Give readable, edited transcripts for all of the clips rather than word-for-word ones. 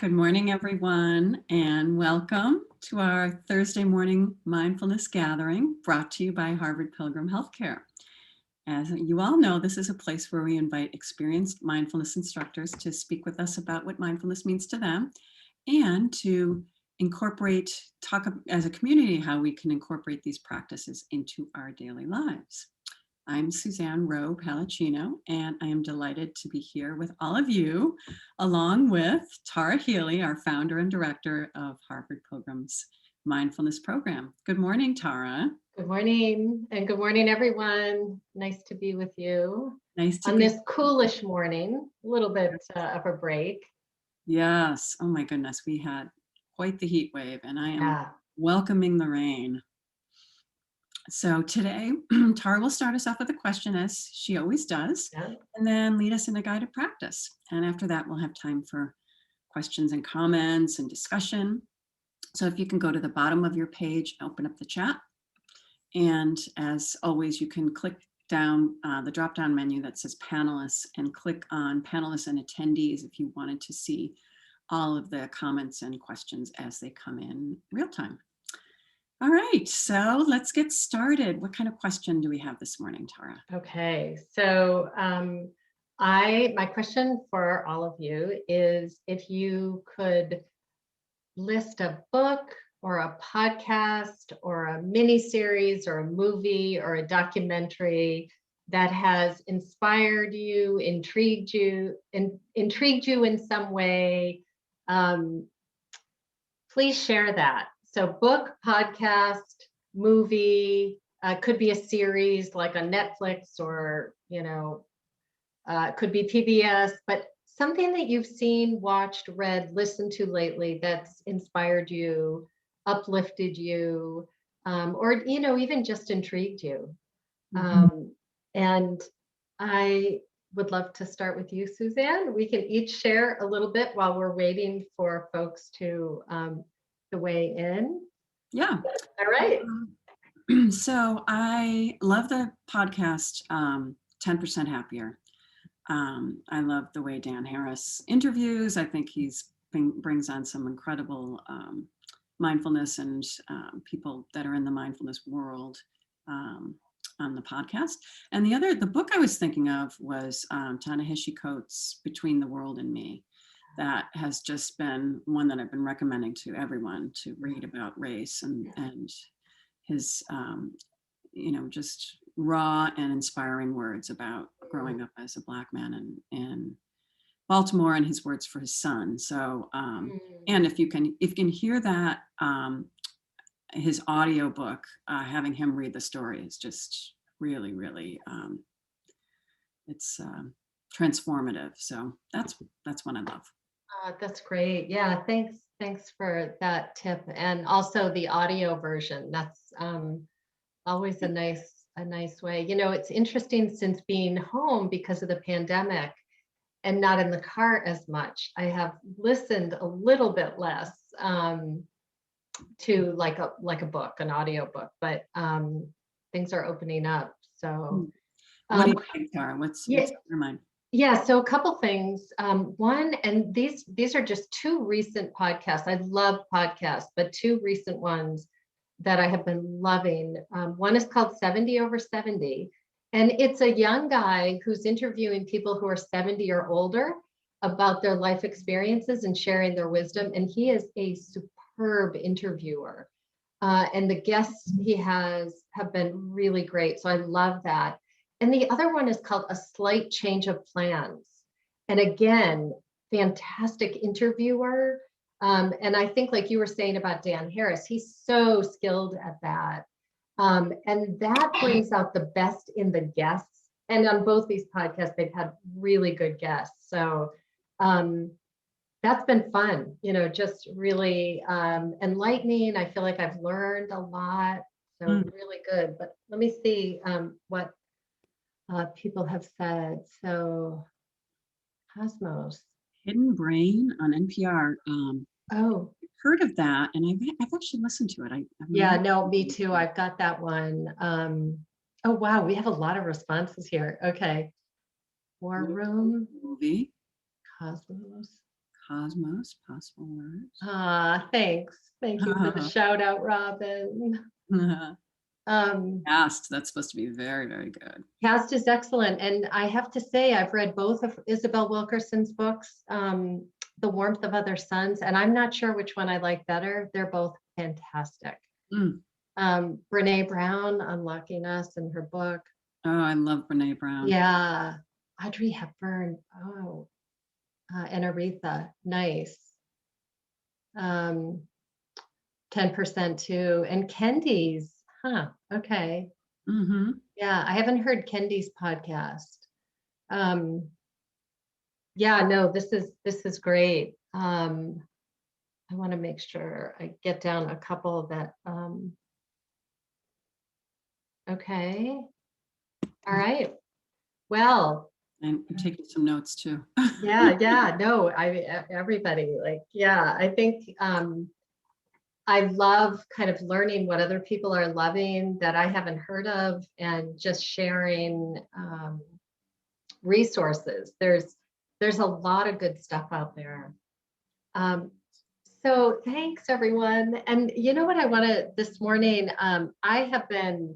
Good morning, everyone, and welcome to our Thursday morning mindfulness gathering brought to you by Harvard Pilgrim Healthcare. As you all know, this is a place where we invite experienced mindfulness instructors to speak with us about what mindfulness means to them and to talk as a community how we can incorporate these practices into our daily lives. I'm Suzanne Rowe, Palacino, and I am delighted to be here with all of you, along with Tara Healey, our founder and director of Harvard Pilgrim's Mindfulness Program. Good morning, Tara. Good morning, and good morning, everyone. Nice to be with you Nice to on be this coolish morning, a little bit of a break. Yes. Oh my goodness, we had quite the heat wave, and I am Yeah. welcoming the rain. So today, Tara will start us off with a question, as she always does, Yeah. and then lead us in a guided practice. And after that, we'll have time for questions and comments and discussion. So if you can go to the bottom of your page, open up the chat. And as always, you can click down the drop-down menu that says panelists and click on panelists and attendees if you wanted to see all of the comments and questions as they come in real time. All right, so let's get started. What kind of question do we have this morning, Tara? Okay, so my question for all of you is if you could list a book or a podcast or a mini series or a movie or a documentary that has inspired you, intrigued you in some way, please share that. So book, podcast, movie, could be a series like on Netflix or, could be PBS, but something that you've seen, watched, read, listened to lately that's inspired you, uplifted you, or, even just intrigued you. And I would love to start with you, Suzanne. We can each share a little bit while we're waiting for folks to weigh in. Yeah. All right. So I love the podcast 10% Happier. I love the way Dan Harris interviews. I think brings on some incredible mindfulness and people that are in the mindfulness world on the podcast. And the book I was thinking of was Ta-Nehisi Coates' Between the World and Me. That has just been one that I've been recommending to everyone to read about race and his, just raw and inspiring words about growing up as a Black man in Baltimore and his words for his son. So, and if you can hear that, his audiobook, having him read the story is just really, really, it's transformative. So that's one I love. That's great. Yeah, thanks for that tip. And also the audio version. That's always a nice way. It's interesting since being home because of the pandemic and not in the car as much. I have listened a little bit less to like a book, an audio book, but things are opening up. So what do you think, Tara? What's in your mind? Yeah, so a couple things. One, and these are just two recent podcasts. I love podcasts, but two recent ones that I have been loving. One is called 70 over 70, and it's a young guy who's interviewing people who are 70 or older about their life experiences and sharing their wisdom. And he is a superb interviewer. And the guests he has have been really great. So I love that. And the other one is called A Slight Change of Plans. And again, fantastic interviewer. And I think like you were saying about Dan Harris, he's so skilled at that. And that brings out the best in the guests. And on both these podcasts, they've had really good guests. So that's been fun, just really enlightening. I feel like I've learned a lot. So really good. But let me see what people have said. So Cosmos. Hidden Brain on NPR. Oh, heard of that, and I've actually listened to it. Yeah, no, me too. I've got that one. Oh, wow. We have a lot of responses here. Okay. War Room. Movie. Cosmos. Cosmos, possible words. Thanks. Thank you for the shout out, Robin. Cast, that's supposed to be very, very good. Cast is excellent. And I have to say, I've read both of Isabel Wilkerson's books, The Warmth of Other Suns, and I'm not sure which one I like better. They're both fantastic. Brene Brown, Unlocking Us, in her book. Oh, I love Brene Brown. Yeah. Audrey Hepburn. Oh, and Aretha. Nice. 10% too. And Kendi's. Huh. Okay. Yeah, I haven't heard Kendi's podcast. Yeah, no, this is great. I want to make sure I get down a couple that okay. All right. Well, I'm taking some notes too. yeah, no, everybody, like, yeah, I think I love kind of learning what other people are loving that I haven't heard of, and just sharing resources. There's a lot of good stuff out there. So thanks, everyone. And you know what I want to this morning, I have been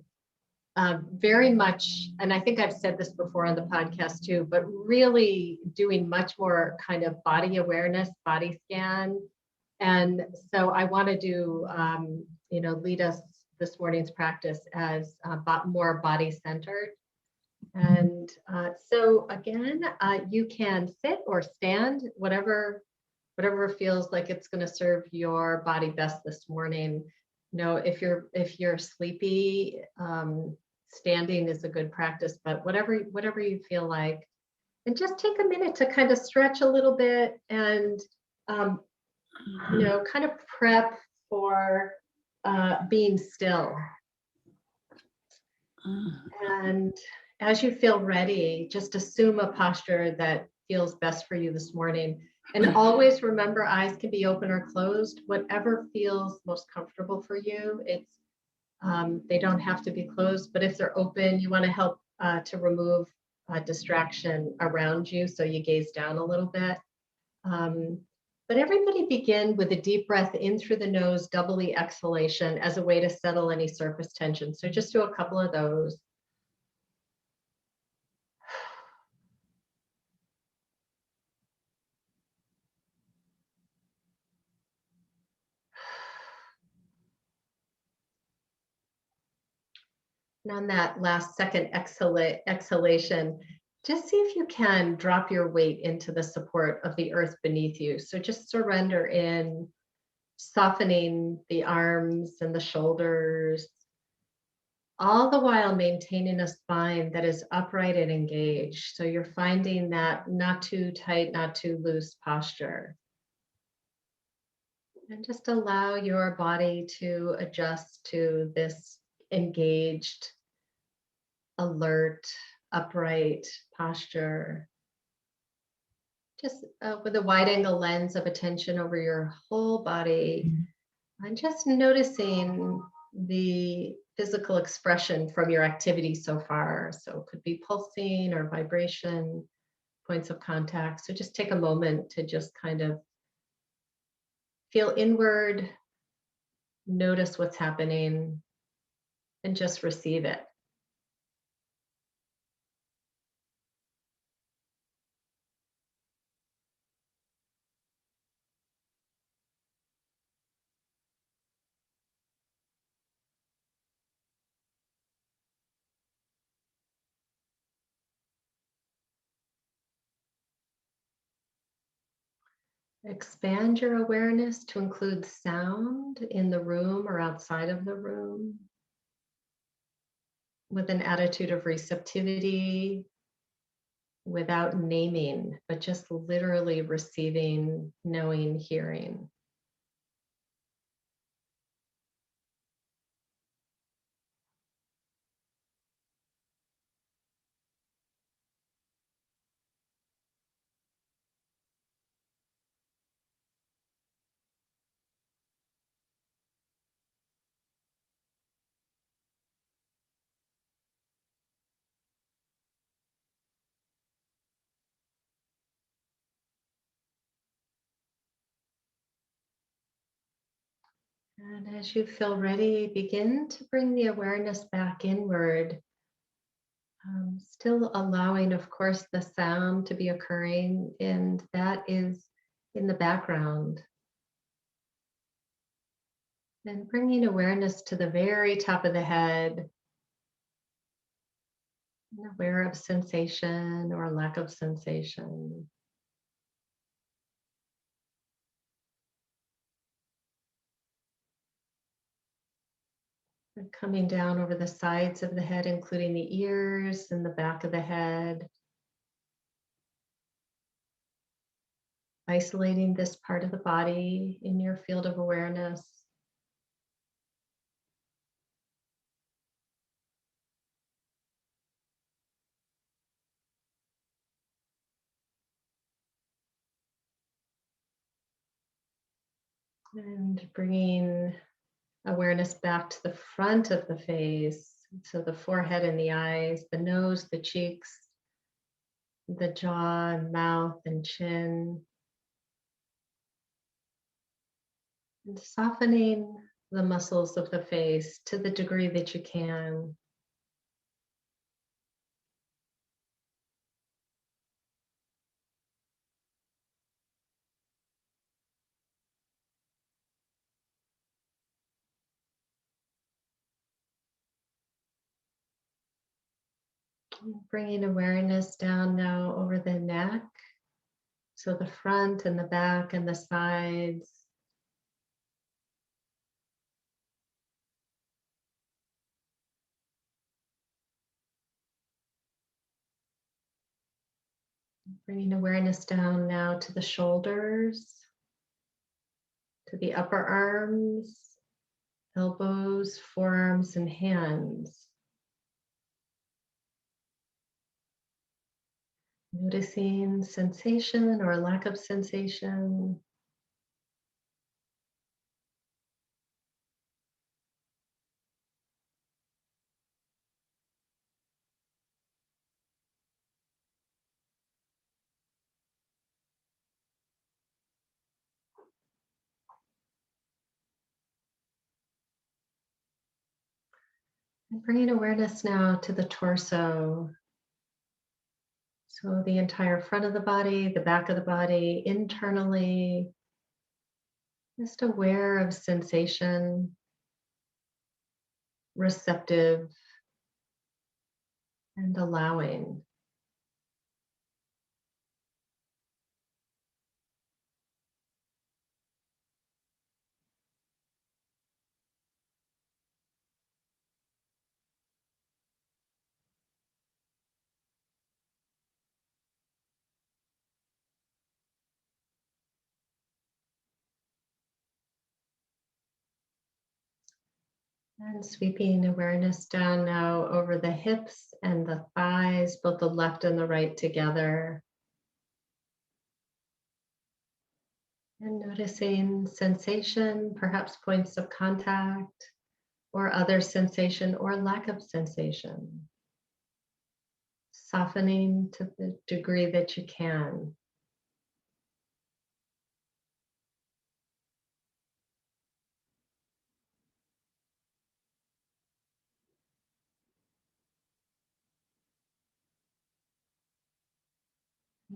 very much, and I think I've said this before on the podcast too, but really doing much more kind of body awareness, body scan. And so I want to do, lead us this morning's practice as more body centered. And so again, you can sit or stand, whatever feels like it's going to serve your body best this morning. You know, if you're sleepy, standing is a good practice, but whatever you feel like. And just take a minute to kind of stretch a little bit and kind of prep for being still. And as you feel ready, just assume a posture that feels best for you this morning. And always remember, eyes can be open or closed, whatever feels most comfortable for you. It's they don't have to be closed, but if they're open, you want to help to remove distraction around you. So you gaze down a little bit. But everybody begin with a deep breath in through the nose, doubly exhalation as a way to settle any surface tension. So just do a couple of those. And on that last second exhalation, just see if you can drop your weight into the support of the earth beneath you. So just surrender in, softening the arms and the shoulders, all the while maintaining a spine that is upright and engaged. So you're finding that not too tight, not too loose posture. And just allow your body to adjust to this engaged, alert, upright posture. Just with a wide angle lens of attention over your whole body, and just noticing the physical expression from your activity so far. So it could be pulsing or vibration, points of contact. So just take a moment to just kind of feel inward, notice what's happening, and just receive it. Expand your awareness to include sound in the room or outside of the room, with an attitude of receptivity, without naming, but just literally receiving, knowing, hearing. And as you feel ready, begin to bring the awareness back inward, still allowing, of course, the sound to be occurring, and that is in the background. And bringing awareness to the very top of the head, and aware of sensation or lack of sensation. And coming down over the sides of the head, including the ears and the back of the head, isolating this part of the body in your field of awareness. And bringing awareness back to the front of the face. So the forehead and the eyes, the nose, the cheeks, the jaw, and mouth, and chin. And softening the muscles of the face to the degree that you can. Bringing awareness down now over the neck. So the front and the back and the sides. Bringing awareness down now to the shoulders, to the upper arms, elbows, forearms, and hands. Noticing sensation or lack of sensation. And bringing awareness now to the torso. So the entire front of the body, the back of the body, internally, just aware of sensation, receptive, and allowing. And sweeping awareness down now over the hips and the thighs, both the left and the right together. And noticing sensation, perhaps points of contact, or other sensation or lack of sensation. Softening to the degree that you can.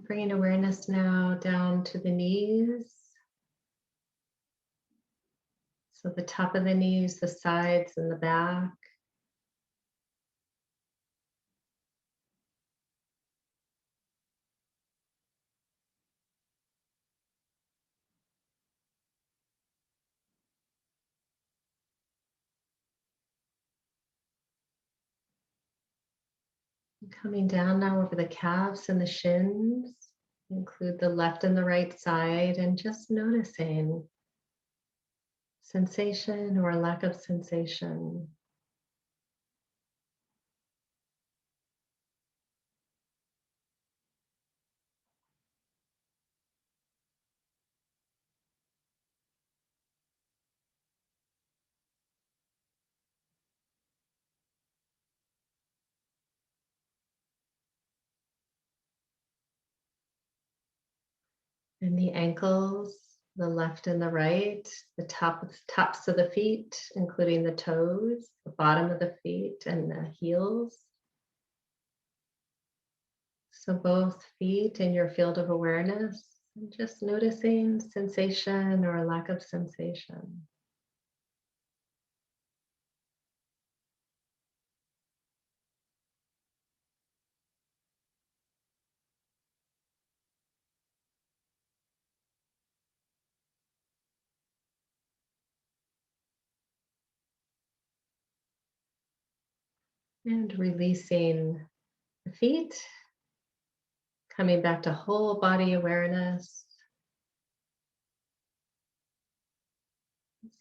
Bringing awareness now down to the knees. So the top of the knees, the sides, and the back. Coming down now over the calves and the shins. Include the left and the right side, and just noticing sensation or lack of sensation. And the ankles, the left and the right, the tops of the feet, including the toes, the bottom of the feet, and the heels. So both feet in your field of awareness, and just noticing sensation or lack of sensation. And releasing the feet, coming back to whole body awareness.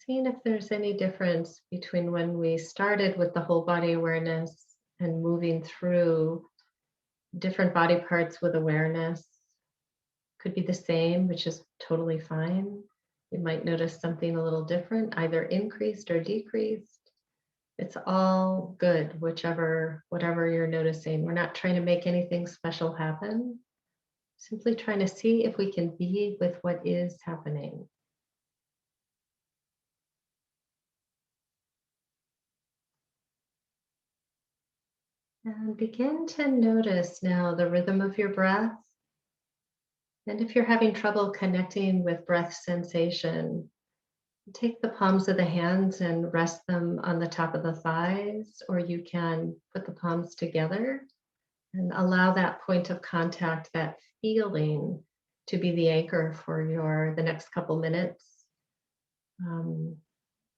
Seeing if there's any difference between when we started with the whole body awareness and moving through different body parts with awareness. Could be the same, which is totally fine. You might notice something a little different, either increased or decreased. It's all good, whatever you're noticing. We're not trying to make anything special happen. Simply trying to see if we can be with what is happening. And begin to notice now the rhythm of your breath. And if you're having trouble connecting with breath sensation, take the palms of the hands and rest them on the top of the thighs, or you can put the palms together and allow that point of contact, that feeling, to be the anchor for the next couple minutes.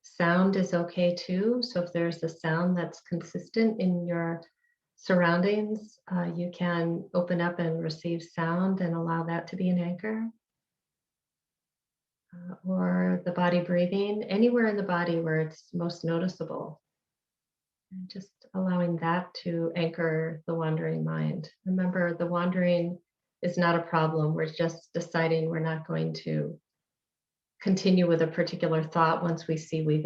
Sound is okay too. So if there's a sound that's consistent in your surroundings, you can open up and receive sound and allow that to be an anchor. Or the body breathing, anywhere in the body where it's most noticeable. And just allowing that to anchor the wandering mind. Remember, the wandering is not a problem. We're just deciding we're not going to continue with a particular thought once we see we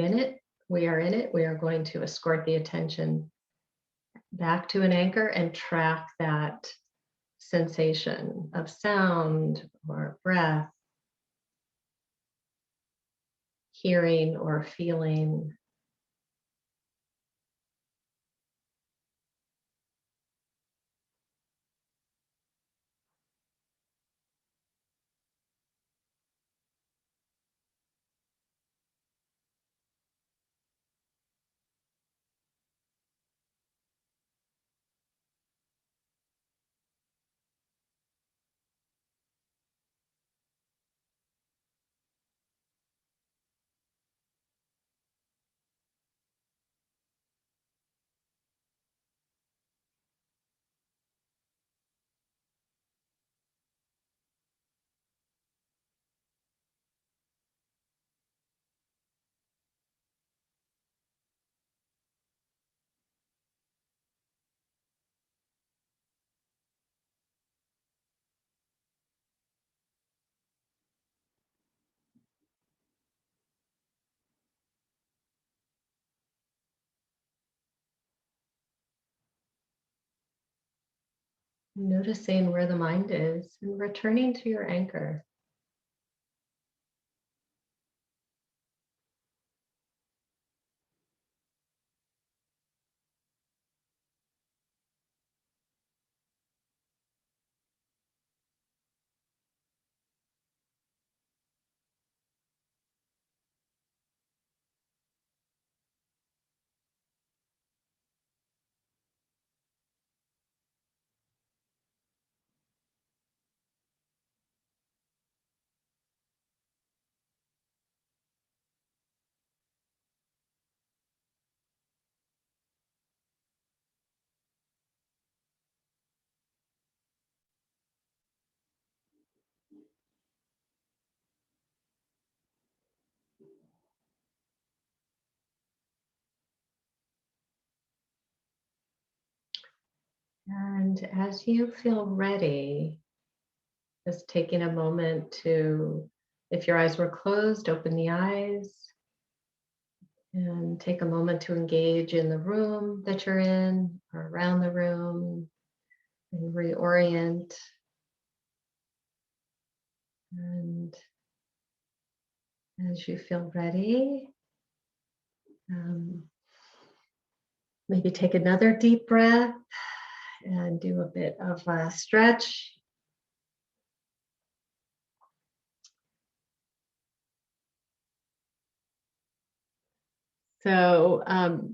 are in it. We are going to escort the attention back to an anchor and track that sensation of sound or breath, hearing or feeling. Noticing where the mind is and returning to your anchor. And as you feel ready, just taking a moment to, if your eyes were closed, open the eyes and take a moment to engage in the room that you're in or around the room and reorient. And As you feel ready, maybe take another deep breath and do a bit of a stretch. So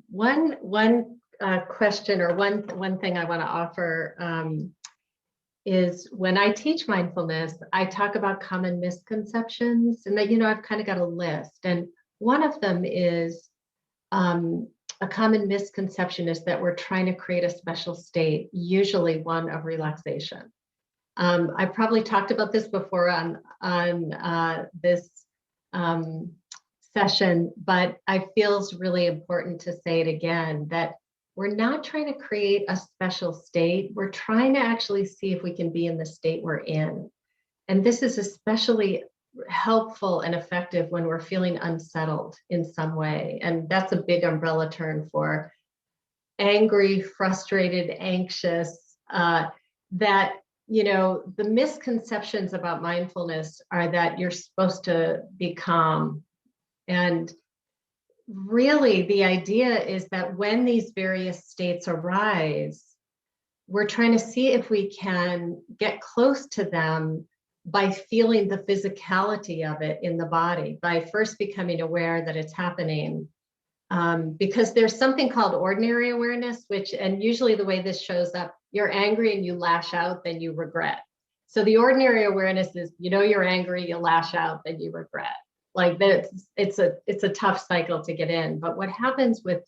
one question, or one thing I want to offer is, when I teach mindfulness, I talk about common misconceptions, and that, I've kind of got a list. And one of them is, a common misconception is that we're trying to create a special state, usually one of relaxation. I probably talked about this before on this session, but I feel it's really important to say it again, that we're not trying to create a special state. We're trying to actually see if we can be in the state we're in. And this is especially helpful and effective when we're feeling unsettled in some way. And that's a big umbrella term for angry, frustrated, anxious, that, the misconceptions about mindfulness are that you're supposed to be calm. And really, the idea is that when these various states arise, we're trying to see if we can get close to them by feeling the physicality of it in the body, by first becoming aware that it's happening. Because there's something called ordinary awareness, and usually the way this shows up, you're angry and you lash out, then you regret. So the ordinary awareness is, you're angry, you lash out, then you regret. Like that, it's a tough cycle to get in. But what happens with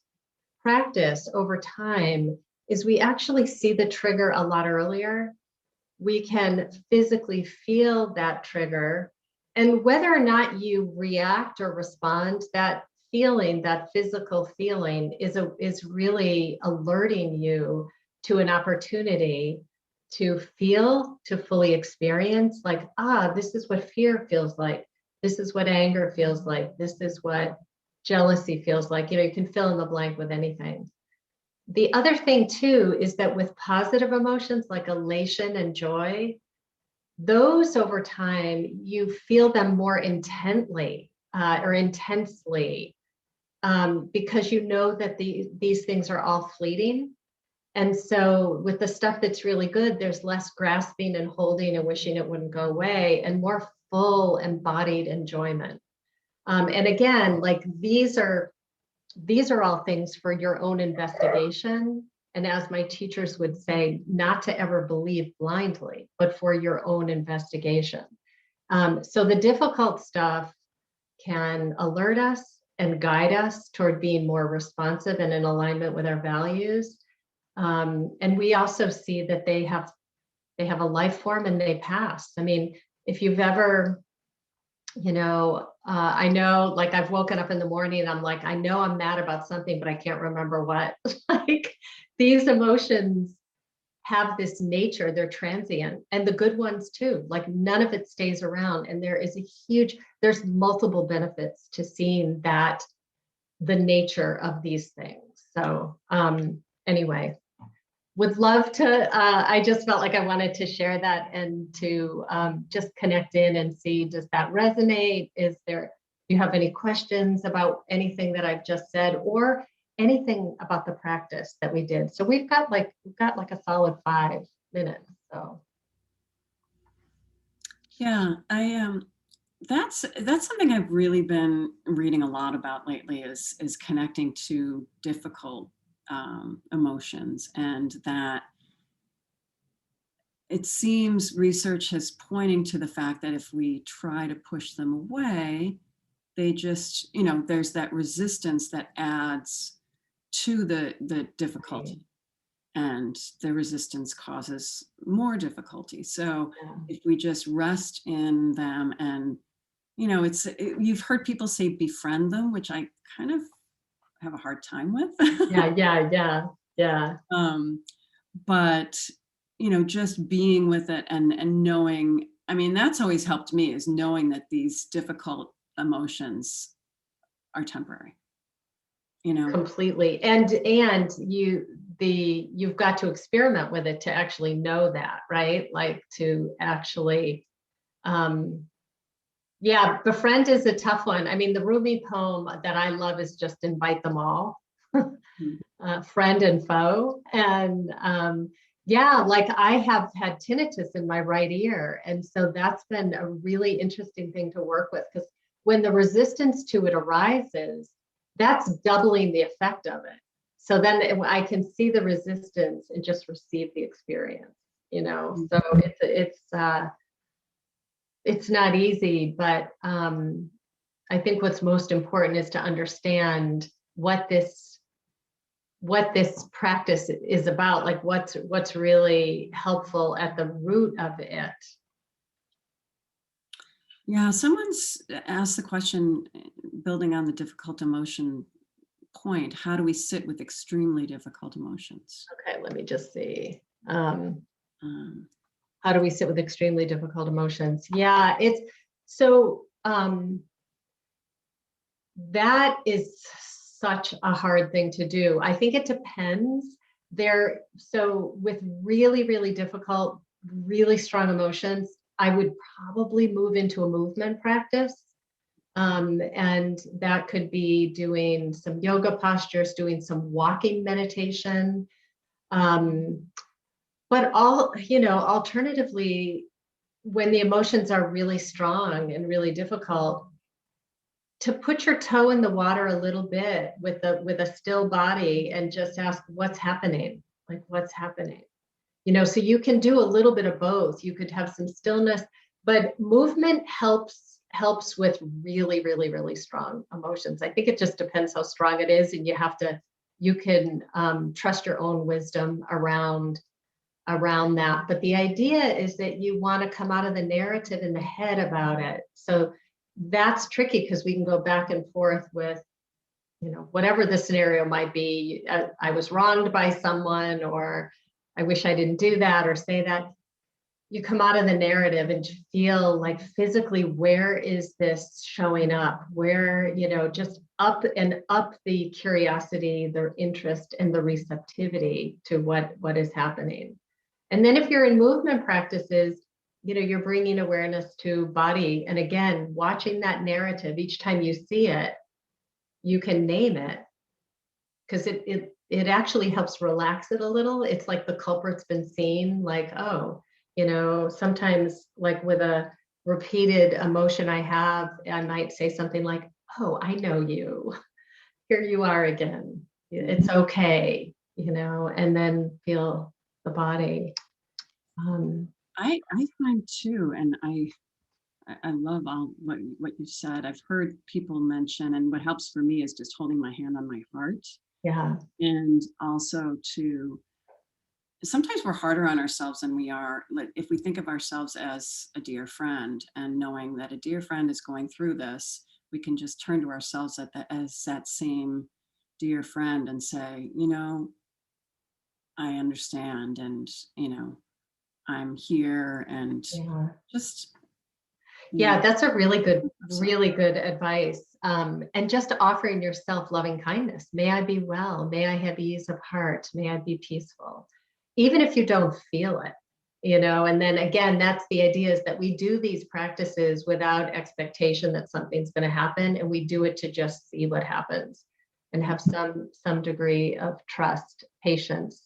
practice over time is we actually see the trigger a lot earlier. We can physically feel that trigger, and whether or not you react or respond, that feeling, that physical feeling, is really alerting you to an opportunity to feel, to fully experience, like, this is what fear feels like. This is what anger feels like. This is what jealousy feels like. You can fill in the blank with anything. The other thing too is that with positive emotions like elation and joy, those over time, you feel them more intently or intensely, because you know that these things are all fleeting. And so with the stuff that's really good, there's less grasping and holding and wishing it wouldn't go away, and more full embodied enjoyment. And again, like these are all things for your own investigation. And as my teachers would say, not to ever believe blindly, but for your own investigation. So the difficult stuff can alert us and guide us toward being more responsive and in alignment with our values. And we also see that they have a life form and they pass. I mean, if you've ever, I know, like, I've woken up in the morning and I'm like, I know I'm mad about something, but I can't remember what. Like, these emotions have this nature, they're transient, and the good ones too. Like, none of it stays around. And there's multiple benefits to seeing that, the nature of these things. So anyway, would love to, I just felt like I wanted to share that and to just connect in and see, does that resonate? Do you have any questions about anything that I've just said, or anything about the practice that we did? So we've got like a solid 5 minutes. So. Yeah, that's something I've really been reading a lot about lately, is connecting to difficult emotions, and that it seems research is pointing to the fact that if we try to push them away, they just, there's that resistance that adds to the difficulty, and the resistance causes more difficulty. So if we just rest in them, and you've heard people say befriend them, which I kind of have a hard time with. Yeah. But just being with it and knowing, I mean, that's always helped me, is knowing that these difficult emotions are temporary. Completely. And you've got to experiment with it to actually know that, right? Like, to actually Yeah, befriend is a tough one. I mean, the Rumi poem that I love is just invite them all, Mm. friend and foe. And yeah, like I have had tinnitus in my right ear. And so that's been a really interesting thing to work with, because when the resistance to it arises, that's doubling the effect of it. So then I can see the resistance and just receive the experience, you know. So it's not easy, but I think what's most important is to understand what this practice is about, like what's really helpful at the root of it. Yeah, someone's asked the question, building on the difficult emotion point, how do we sit with extremely difficult emotions? Okay, let me just see. Um, How do we sit with extremely difficult emotions? Yeah, it's so that is such a hard thing to do. I think it depends. So with really, really difficult, really strong emotions, I would probably move into a movement practice. And that could be doing some yoga postures, doing some walking meditation. But alternatively, when the emotions are really strong and really difficult, to put your toe in the water a little bit with a still body and just ask what's happening, like what's happening, so you can do a little bit of both. You could have some stillness, but movement helps with really, really, really strong emotions. I think it just depends how strong it is, and you can trust your own wisdom around that. But the idea is that you want to come out of the narrative in the head about it. So that's tricky, because we can go back and forth with, whatever the scenario might be. I was wronged by someone, or I wish I didn't do that or say that. You come out of the narrative and feel like physically, where is this showing up? Where, just up the curiosity, the interest, and the receptivity to what is happening. And then if you're in movement practices, you're bringing awareness to body. And again, watching that narrative, each time you see it, you can name it, because it actually helps relax it a little. It's like the culprit's been seen, like, oh, sometimes like with a repeated emotion I have, I might say something like, oh, I know you. Here you are again. It's okay, and then feel the body. I find too, and I love all what you said. I've heard people mention, and what helps for me is just holding my hand on my heart, Yeah. and also sometimes we're harder on ourselves than we are. Like, if we think of ourselves as a dear friend, and knowing that a dear friend is going through this, we can just turn to ourselves as that same dear friend and say, I understand, and I'm here, and Yeah. just Yeah, that's a really so, good advice. And just offering yourself loving kindness. May I be well. May I have ease of heart. May I be peaceful. Even if you don't feel it, and then again, that's the idea, is that we do these practices without expectation that something's going to happen. And we do it to just see what happens and have some degree of trust, patience.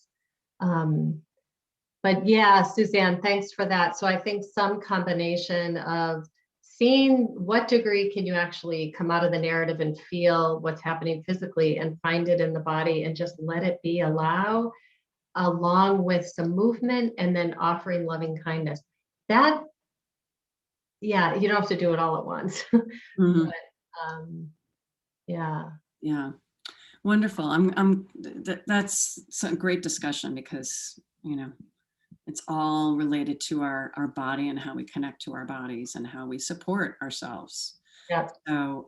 But yeah, Suzanne, thanks for that. So I think some combination of seeing what degree can you actually come out of the narrative and feel what's happening physically and find it in the body and just let it be, along with some movement, and then offering loving kindness. That, yeah, you don't have to do it all at once. mhm, But, yeah. yeah, wonderful. That's a great discussion, because it's all related to our body, and how we connect to our bodies, and how we support ourselves. Yeah. So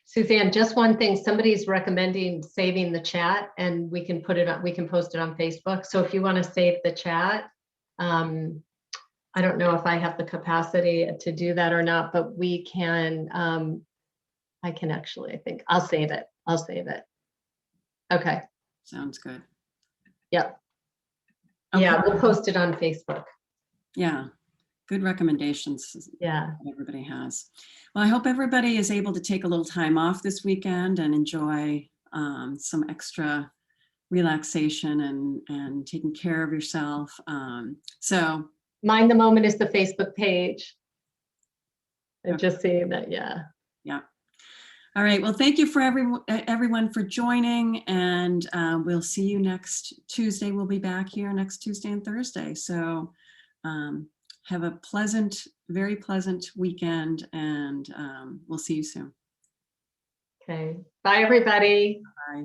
Suzanne, just one thing, somebody's recommending saving the chat, and we can post it on Facebook. So if you want to save the chat, I don't know if I have the capacity to do that or not, but we can, I can actually, I think I'll save it. Okay. sounds good. Yep. Okay. Yeah, we'll post it on Facebook. Yeah. good recommendations Yeah. that everybody has. Well, I hope everybody is able to take a little time off this weekend and enjoy some extra relaxation and taking care of yourself. So Mind the Moment is the Facebook page. I'm okay. just seeing that. Yeah. Yeah. All right. Well, thank you for everyone for joining, and we'll see you next Tuesday. We'll be back here next Tuesday and Thursday. So have a pleasant, very pleasant weekend, and we'll see you soon. Okay. Bye, everybody. Bye.